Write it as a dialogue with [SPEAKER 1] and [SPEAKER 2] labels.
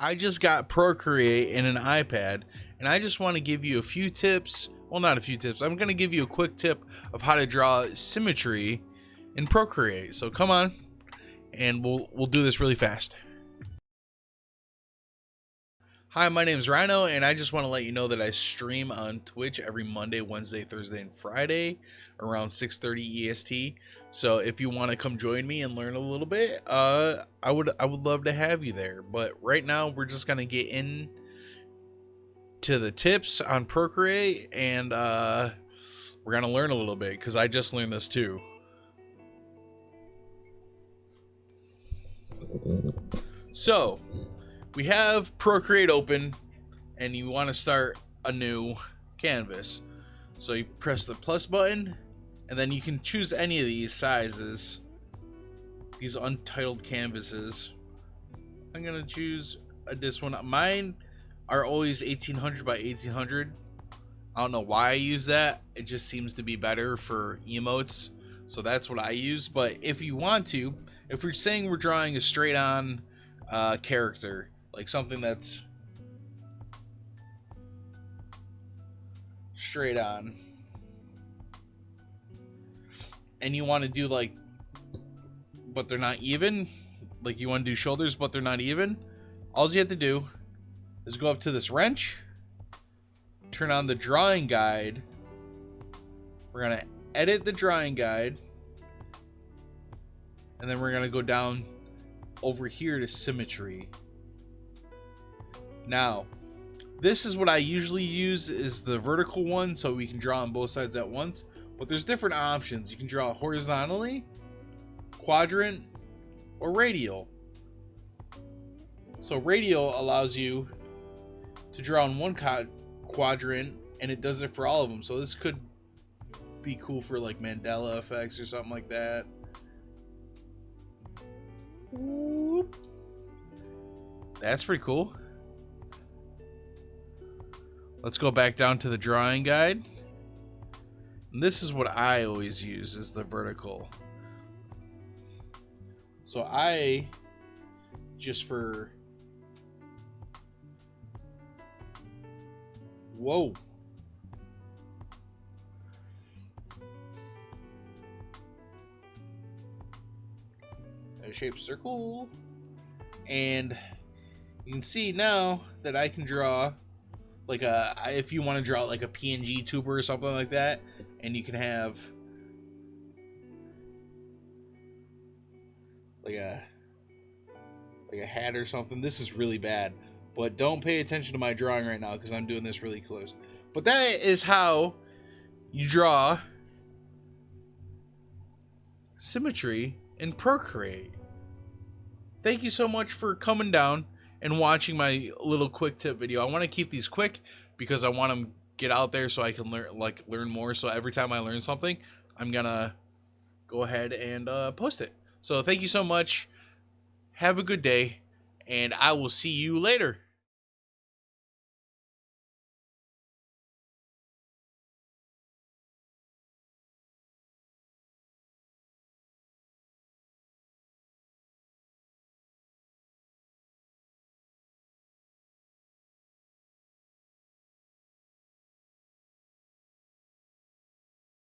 [SPEAKER 1] I just got Procreate in an iPad, and I just want to give you a few tips. Well, not a few tips. I'm going to give you a quick tip of how to draw symmetry in Procreate. So come on, and we'll do this really fast. Hi, my name is Rhino, and I just want to let you know that I stream on Twitch every Monday, Wednesday, Thursday, and Friday around 6:30 EST. So if you want to come join me and learn a little bit, I would love to have you there. But right now, we're just gonna get in to the tips on Procreate, and we're gonna learn a little bit because I just learned this too. So we have Procreate open, and you want to start a new canvas. So you press the plus button, and then you can choose any of these sizes, these untitled canvases. I'm gonna choose this one. Mine are always 1800 by 1800. I don't know why I use that. It just seems to be better for emotes, so that's what I use. But if you want to, if we're saying we're drawing a straight on character, like something that's straight on, and you want to do like, but they're not even, like you want to do shoulders but they're not even, all you have to do is go up to this wrench, turn on the drawing guide. We're gonna edit the drawing guide, and then we're gonna go down over here to symmetry. Now, this is what I usually use, is the vertical one, so we can draw on both sides at once. But there's different options. You can draw horizontally, quadrant, or radial. So radial allows you to draw in one quadrant, and it does it for all of them. So this could be cool for like Mandela effects or something like that. Whoop. That's pretty cool. Let's go back down to the drawing guide. And this is what I always use, is the vertical. So I just for, whoa, a shaped circle, and you can see now that I can draw like a, if you want to draw like a PNG tuber or something like that, and you can have like a hat or something. This is really bad, but don't pay attention to my drawing right now because I'm doing this really close. But that is how you draw symmetry in Procreate. Thank you so much for coming down and watching my little quick tip video. I want to keep these quick because I want to get out there so I can learn more. So every time I learn something, I'm gonna go ahead and post it. So thank you so much. Have a good day, and I will see you later.